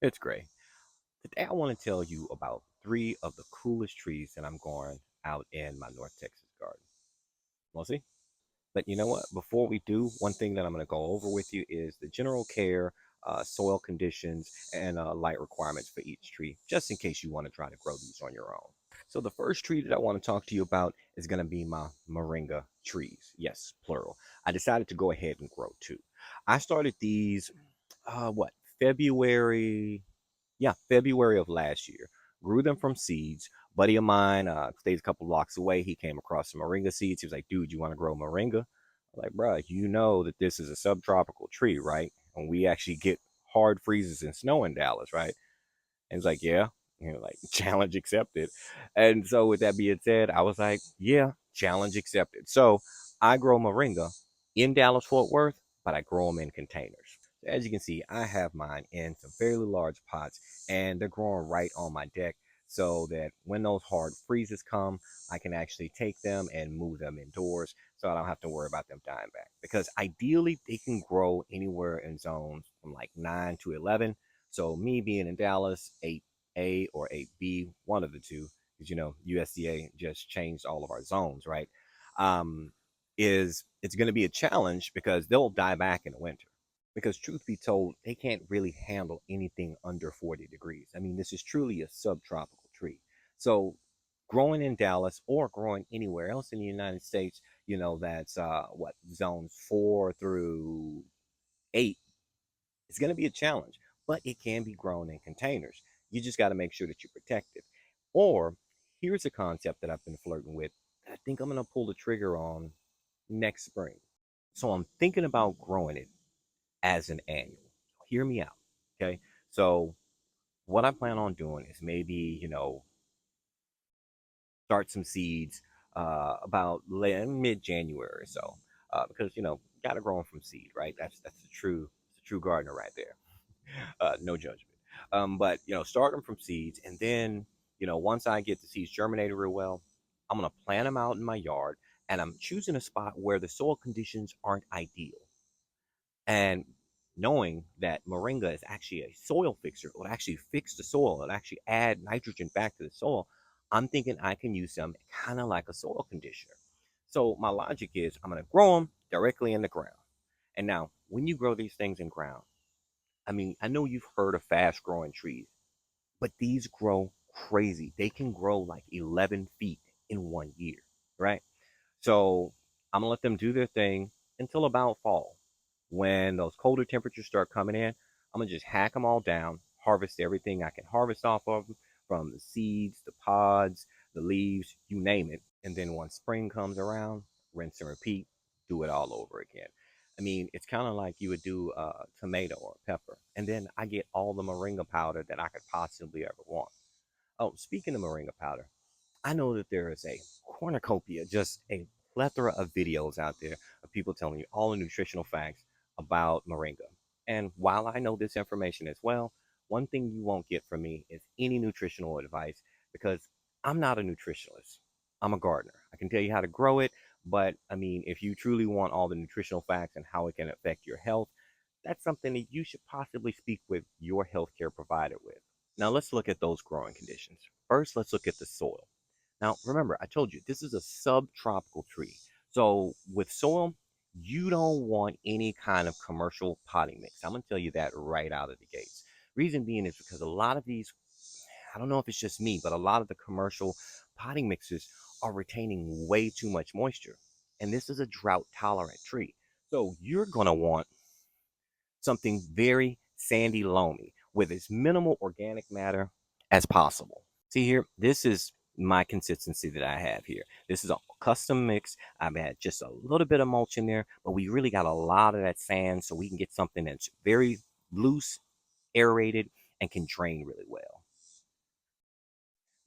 It's great. Today I want to tell you about three of the coolest trees that I'm growing out in my North Texas garden. Want to see? But you know what? Before we do, one thing that I'm going to go over with you is the general care, soil conditions, and light requirements for each tree, just in case you want to try to grow these on your own. So the first tree that I want to talk to you about is going to be my moringa trees. Yes, plural. I decided to go ahead and grow two. I started these, what, February, yeah, February of last year. Grew them from seeds. Buddy of mine stays a couple blocks away. He came across some moringa seeds. He was like, dude, you want to grow moringa? I'm like, bruh, you know that this is a subtropical tree, right? And we actually get hard freezes and snow in Dallas, right? And he's like, yeah. Like, challenge accepted. And so with that being said, I was like, yeah, challenge accepted. So I grow moringa in Dallas Fort Worth, but I grow them in containers. So as you can see, I have mine in some fairly large pots, and they're growing right on my deck, so that when those hard freezes come, I can actually take them and move them indoors, so I don't have to worry about them dying back. Because ideally, they can grow anywhere in zones from like 9 to 11. So me being in Dallas, 8A or 8B, one of the two, because USDA just changed all of our zones, right? Um, is it's going to be a challenge because they'll die back in the winter. Because truth be told, they can't really handle anything under 40 degrees. I mean, this is truly a subtropical tree. So growing in Dallas or growing anywhere else in the United States, that's what zones 4 through 8, it's going to be a challenge, but it can be grown in containers. You just got to make sure that you protect it. Or here's a concept that I've been flirting with that I think I'm going to pull the trigger on next spring. So I'm thinking about growing it as an annual. Hear me out. Okay. So what I plan on doing is maybe, start some seeds about mid January or so. Because, got to grow them from seed, right? That's the true gardener right there. No judgment. But start them from seeds, and then once I get the seeds germinated real well, I'm gonna plant them out in my yard, and I'm choosing a spot where the soil conditions aren't ideal. And knowing that moringa is actually a soil fixer, it'll actually fix the soil, it'll actually add nitrogen back to the soil. I'm thinking I can use them kind of like a soil conditioner. So my logic is I'm gonna grow them directly in the ground. And now, when you grow these things in ground, I mean, I know you've heard of fast growing trees, but these grow crazy. They can grow like 11 feet in 1 year, right? So I'm gonna let them do their thing until about fall. When those colder temperatures start coming in, I'm gonna just hack them all down, harvest everything I can harvest off of them, from the seeds, the pods, the leaves, you name it. And then once spring comes around, rinse and repeat, do it all over again. I mean, it's kind of like you would do a tomato or a pepper. And then I get all the moringa powder that I could possibly ever want. Oh, speaking of moringa powder, I know that there is a cornucopia, just a plethora of videos out there of people telling you all the nutritional facts about moringa. And while I know this information as well, one thing you won't get from me is any nutritional advice, because I'm not a nutritionist. I'm a gardener. I can tell you how to grow it, but I mean, if you truly want all the nutritional facts and how it can affect your health, that's something that you should possibly speak with your healthcare provider with. Now let's look at those growing conditions. First, let's look at the soil. Now, remember, I told you this is a subtropical tree. So with soil, you don't want any kind of commercial potting mix. I'm going to tell you that right out of the gates. Reason being is because a lot of these, I don't know if it's just me, but a lot of the commercial potting mixes are retaining way too much moisture. And this is a drought tolerant tree. So you're going to want something very sandy loamy with as minimal organic matter as possible. See here, this is my consistency that I have here. This is a custom mix. I've had just a little bit of mulch in there, but we really got a lot of that sand, so we can get something that's very loose, aerated, and can drain really well.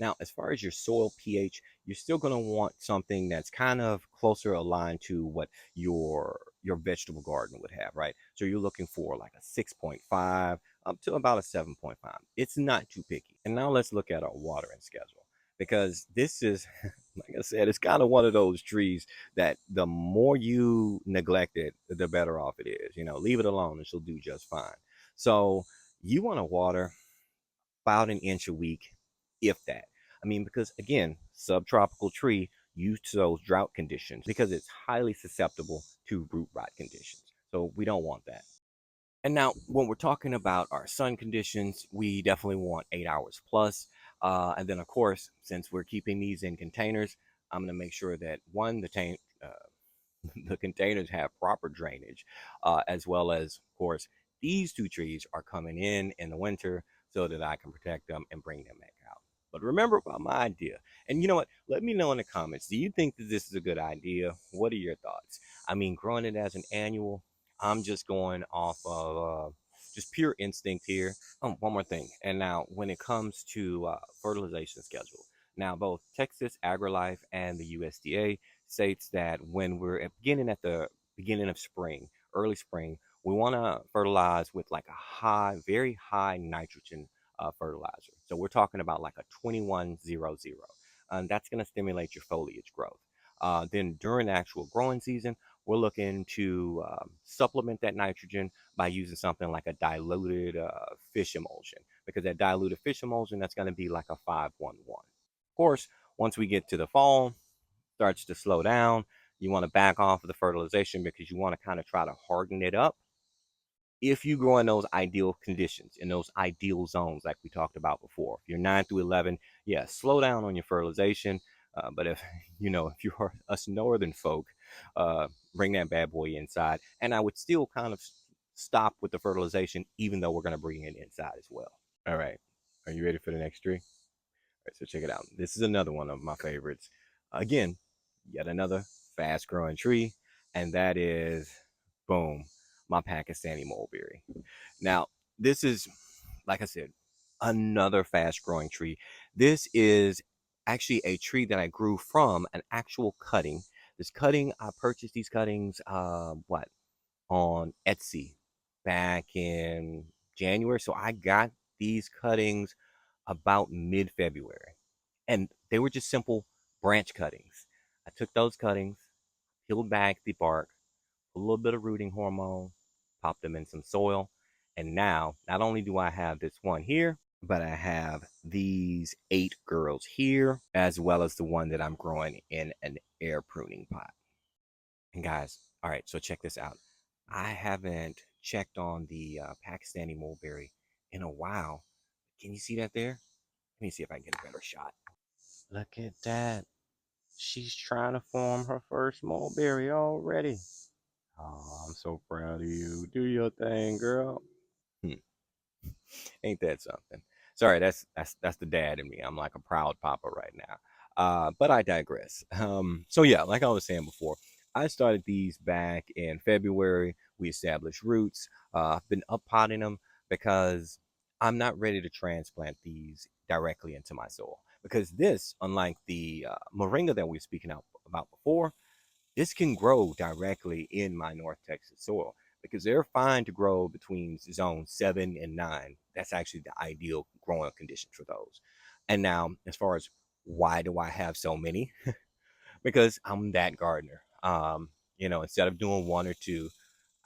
Now, as far as your soil pH, you're still going to want something that's kind of closer aligned to what your vegetable garden would have, right? So you're looking for like a 6.5 up to about a 7.5. It's not too picky. And now let's look at our watering schedule, because this is, like I said, it's kind of one of those trees that the more you neglect it, the better off it is. Leave it alone and she'll do just fine. So you want to water. about an inch a week, if that. I mean, because again, subtropical tree used to those drought conditions because it's highly susceptible to root rot conditions. So we don't want that. And now, when we're talking about our sun conditions, we definitely want 8 hours plus. And then, of course, since we're keeping these in containers, I'm going to make sure that one, the containers have proper drainage, as well as, of course, these two trees are coming in the winter so that I can protect them and bring them back out. But remember about my idea. And you know what? Let me know in the comments. Do you think that this is a good idea? What are your thoughts? I mean, growing it as an annual, I'm just going off of just pure instinct here. One more thing. And now, when it comes to fertilization schedule, now both Texas AgriLife and the USDA states that when we're at the beginning of spring, early spring, we want to fertilize with like a high, very high nitrogen fertilizer. So we're talking about like a 2100. And that's going to stimulate your foliage growth. Then during the actual growing season, we're looking to supplement that nitrogen by using something like a diluted fish emulsion, because that diluted fish emulsion, that's going to be like a 511. Of course, once we get to the fall, starts to slow down, you want to back off of the fertilization because you want to kind of try to harden it up. If you grow in those ideal conditions, in those ideal zones, like we talked about before, if you're 9 through 11, yeah, slow down on your fertilization. But if if you're us northern folk, bring that bad boy inside. And I would still kind of stop with the fertilization, even though we're going to bring it inside as well. All right. Are you ready for the next tree? All right, so check it out. This is another one of my favorites. Again, yet another fast growing tree, and that is, boom, my Pakistani mulberry. Now, this is, like I said, another fast growing tree. This is actually a tree that I grew from an actual cutting. This cutting, I purchased these cuttings, on Etsy back in January. So I got these cuttings about mid February, and they were just simple branch cuttings. I took those cuttings, peeled back the bark, a little bit of rooting hormone, popped them in some soil, and now not only do I have this one here, but I have these 8 girls here, as well as the one that I'm growing in an air pruning pot. And guys, all right, so check this out. I haven't checked on the Pakistani mulberry in a while. Can you see that there? Let me see if I can get a better shot. Look at that. She's trying to form her first mulberry already. Oh, I'm so proud of you. Do your thing, girl. Hmm. Ain't that something? Sorry, that's the dad in me. I'm like a proud papa right now. But I digress. So yeah, like I was saying before, I started these back in February. We established roots. I've been up potting them because I'm not ready to transplant these directly into my soil. Because this, unlike the moringa that we were speaking about before, this can grow directly in my North Texas soil because they're fine to grow between zone 7 and 9. That's actually the ideal growing conditions for those. And now, as far as why do I have so many? Because I'm that gardener. Instead of doing one or two,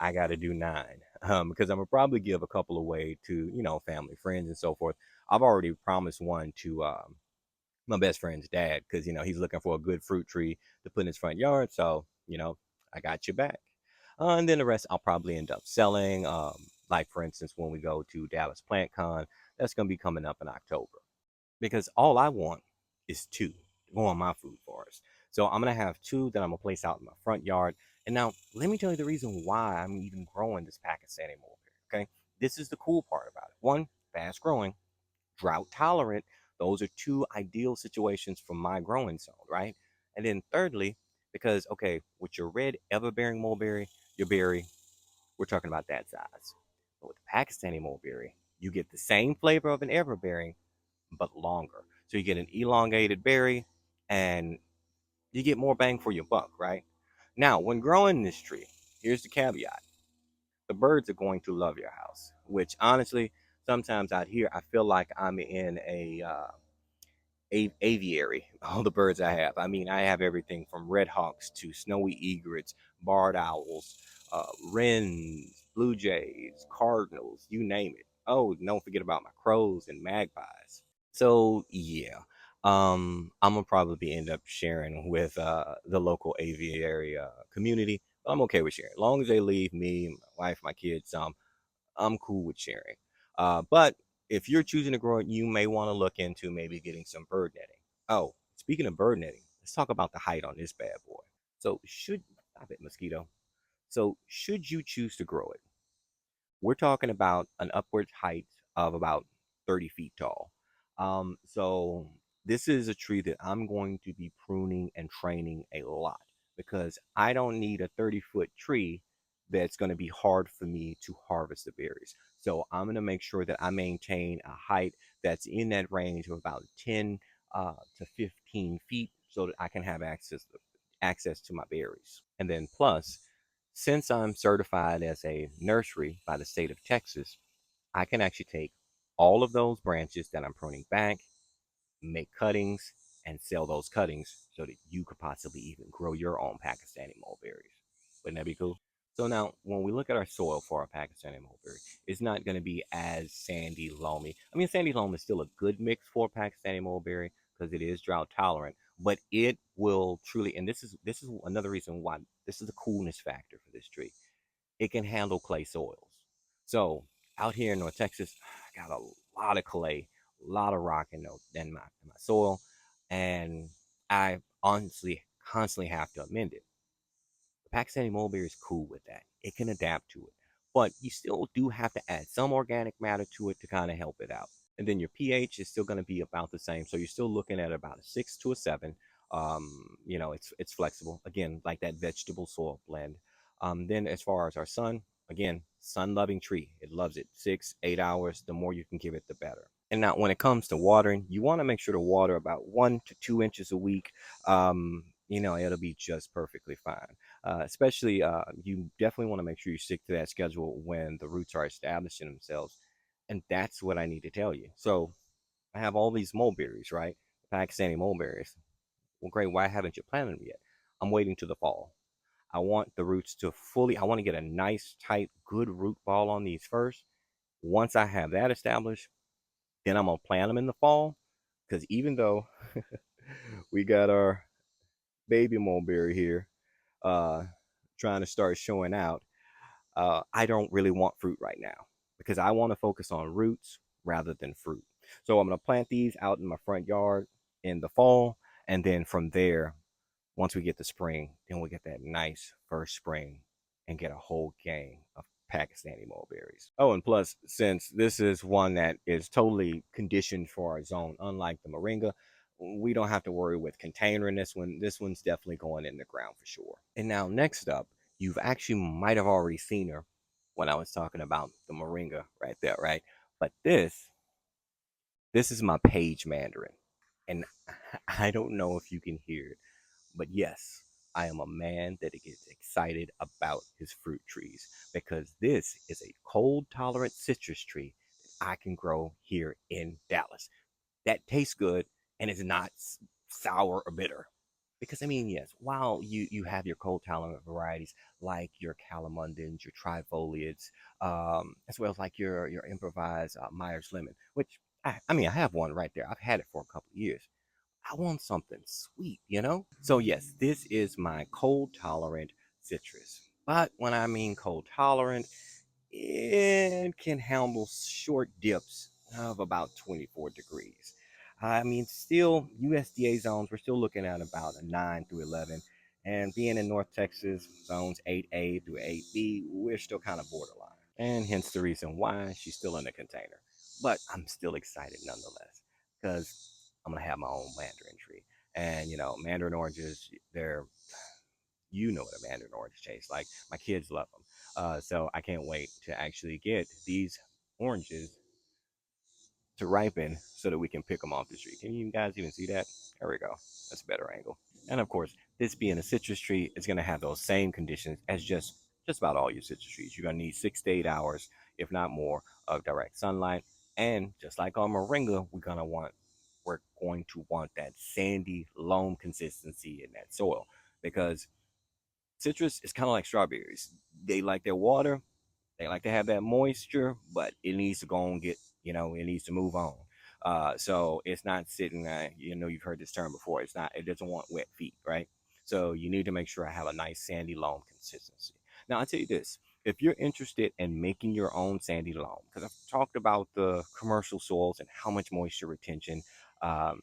I got to do 9. Because I'm gonna probably give a couple away to family, friends, and so forth. I've already promised one to my best friend's dad because he's looking for a good fruit tree to put in his front yard. So I got your back. And then the rest I'll probably end up selling. Like for instance, when we go to Dallas Plant Con, that's gonna be coming up in October. Because all I want is two to go on my food forest. So I'm gonna have two that I'm gonna place out in my front yard. And now let me tell you the reason why I'm even growing this Pakistani mulberry. Okay, this is the cool part about it. One, fast growing, drought tolerant. Those are two ideal situations for my growing zone, right? And then thirdly, because okay, with your red everbearing mulberry, your berry, we're talking about that size. But with the Pakistani mulberry, you get the same flavor of an everbearing, but longer. So you get an elongated berry and you get more bang for your buck, right? Now, when growing this tree, here's the caveat. The birds are going to love your house, which honestly, sometimes out here, I feel like I'm in aviary. All the birds I have. I mean, I have everything from red hawks to snowy egrets, barred owls, wrens, blue jays, cardinals, you name it. Oh, don't forget about my crows and magpies. So yeah, I'm gonna probably end up sharing with the local aviary community. But I'm okay with sharing, as long as they leave me, my wife, my kids. I'm cool with sharing. But if you're choosing to grow it, you may want to look into maybe getting some bird netting. Oh, speaking of bird netting, let's talk about the height on this bad boy. So should stop it, mosquito. So should you choose to grow it? We're talking about an upward height of about 30 feet tall. So this is a tree that I'm going to be pruning and training a lot because I don't need a 30-foot tree that's going to be hard for me to harvest the berries. So I'm going to make sure that I maintain a height that's in that range of about 10 to 15 feet so that I can have access to my berries. And then plus, since I'm certified as a nursery by the state of Texas, I can actually take all of those branches that I'm pruning back, make cuttings, and sell those cuttings so that you could possibly even grow your own Pakistani mulberries. Wouldn't that be cool? So now, when we look at our soil for our Pakistani mulberry, it's not going to be as sandy, loamy. I mean, sandy loam is still a good mix for Pakistani mulberry because it is drought tolerant, but it will truly, and this is another reason why this is the coolness factor for this tree. It can handle clay soils. So out here in North Texas, I got a lot of clay, a lot of rock in my soil, and I honestly constantly have to amend it. The Pakistani mulberry is cool with that. It can adapt to it. But you still do have to add some organic matter to it to kind of help it out. And then your pH is still going to be about the same. So you're still looking at about a 6 to a 7. It's flexible. Again, like that vegetable soil blend. Then as far as our sun, again, sun loving tree. It loves it. 6, 8 hours. The more you can give it, the better. And now when it comes to watering, you want to make sure to water about 1 to 2 inches a week. It'll be just perfectly fine. Especially, you definitely want to make sure you stick to that schedule when the roots are establishing themselves. And that's what I need to tell you. So I have all these mulberries, right? Pakistani mulberries. Well, great. Why haven't you planted them yet? I'm waiting to the fall. I want the roots to I want to get a nice, tight, good root ball on these first. Once I have that established, then I'm going to plant them in the fall. Because even though we got our baby mulberry here, uh, trying to start showing out, I don't really want fruit right now because I want to focus on roots rather than fruit. So I'm going to plant these out in my front yard in the fall. And then from there, once we get the spring, then we'll get that nice first spring and get a whole gang of Pakistani mulberries. Oh, and plus, since this is one that is totally conditioned for our zone, unlike the Moringa, we don't have to worry with container in this one. This one's definitely going in the ground for sure. And now, next up, you've actually might have already seen her when I was talking about the Moringa right there, right? But this is my Page Mandarin. And I don't know if you can hear it, but yes, I am a man that gets excited about his fruit trees because this is a cold tolerant citrus tree that I can grow here in Dallas that tastes good and is not sour or bitter. Because I mean, yes, while you have your cold tolerant varieties like your calamundins, your trifoliates, as well as like your improvised Myers lemon, which I mean I have one right there. I've had it for a couple of years. I want something sweet. So yes, this is my cold tolerant citrus. But when I mean cold tolerant, it can handle short dips of about 24 degrees. I mean, still USDA zones, we're still looking at about a 9 through 11. And being in North Texas, zones 8A through 8B, we're still kind of borderline. And hence the reason why she's still in the container. But I'm still excited nonetheless because I'm going to have my own mandarin tree. And, mandarin oranges, you know what a mandarin orange tastes like. My kids love them. So I can't wait to actually get these oranges to ripen so that we can pick them off the tree. Can you guys even see that? There we go. That's a better angle. And of course, this being a citrus tree, it's going to have those same conditions as just about all your citrus trees. You're going to need 6 to 8 hours, if not more, of direct sunlight. And just like on moringa, we're going to want that sandy loam consistency in that soil because citrus is kind of like strawberries. They like their water, They like to have that moisture, but it needs to go and get, it needs to move on. So it's not sitting there, you've heard this term before. It doesn't want wet feet, right? So you need to make sure I have a nice sandy loam consistency. Now, I'll tell you this, if you're interested in making your own sandy loam, because I've talked about the commercial soils and how much moisture retention, um,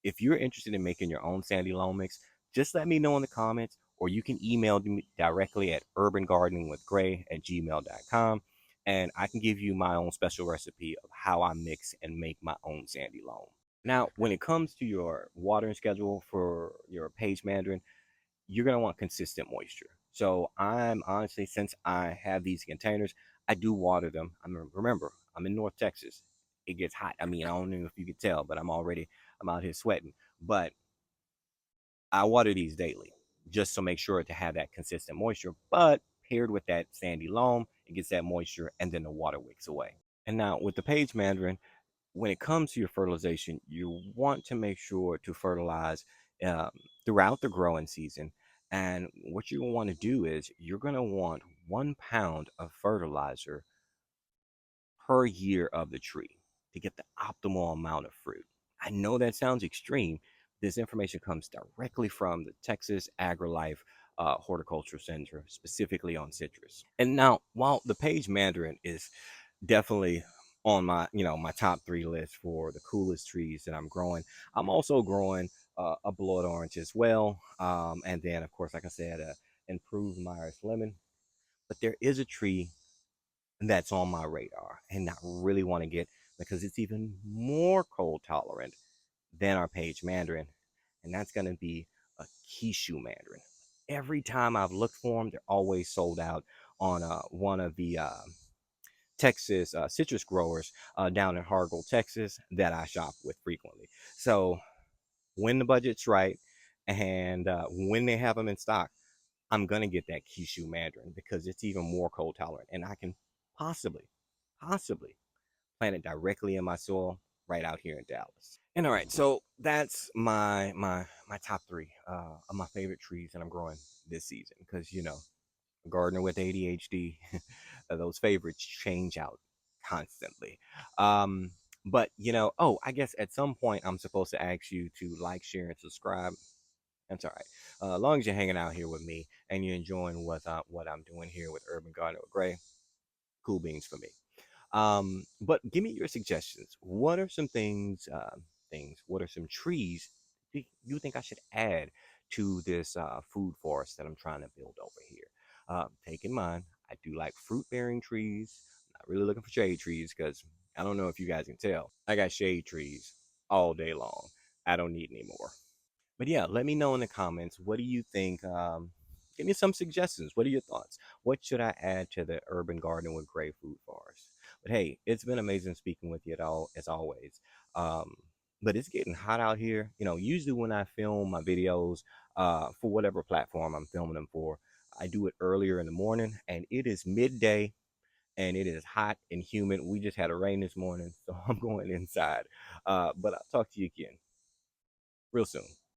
if you're interested in making your own sandy loam mix, just let me know in the comments, or you can email me directly at urbangardeningwithgray@gmail.com, and I can give you my own special recipe of how I mix and make my own sandy loam. Now, when it comes to your watering schedule for your Page Mandarin, you're going to want consistent moisture. So I'm honestly, since I have these containers, I do water them. Remember, I'm in North Texas. It gets hot. I mean, I don't know if you could tell, but I'm out here sweating. But I water these daily just to make sure to have that consistent moisture. But paired with that sandy loam, it gets that moisture and then the water wicks away. And now with the Page Mandarin, when it comes to your fertilization, you want to make sure to fertilize um, throughout the growing season. And what you want to do is you're going to want 1 pound of fertilizer per year of the tree to get the optimal amount of fruit. I know that sounds extreme. This information comes directly from the Texas AgriLife Horticulture Center, specifically on citrus. And now, while the Page Mandarin is definitely on my top three list for the coolest trees that I'm growing, I'm also growing a blood orange as well, and then of course, like I said, improved Myers lemon. But there is a tree that's on my radar and I really want to get, because it's even more cold tolerant than our Page Mandarin, and that's going to be a Kishu Mandarin. Every time I've looked for them, they're always sold out on one of the Texas citrus growers down in Hargle, Texas, that I shop with frequently. So when the budget's right and when they have them in stock, I'm gonna get that Kishu Mandarin because it's even more cold tolerant, and I can possibly plant it directly in my soil right out here in Dallas. And all right, so that's my top three of my favorite trees that I'm growing this season, because a gardener with ADHD, those favorites change out constantly. Um, but oh, I guess at some point I'm supposed to ask you to like, share, and subscribe. That's all right. As long as you're hanging out here with me and you're enjoying what I'm doing here with Urban Garden with Gray, cool beans for me. But give me your suggestions. What are some things? What are some trees you think I should add to this food forest that I'm trying to build over here? Take in mind, I do like fruit-bearing trees. I'm not really looking for shade trees because I don't know if you guys can tell. I got shade trees all day long. I don't need any more. But yeah, let me know in the comments. What do you think? Give me some suggestions. What are your thoughts? What should I add to the urban garden with gray food forest? But hey, it's been amazing speaking with you at all as always. Um, but it's getting hot out here. Usually when I film my videos for whatever platform I'm filming them for, I do it earlier in the morning, and it is midday, and it is hot and humid. We just had a rain this morning, so I'm going inside. But I'll talk to you again real soon.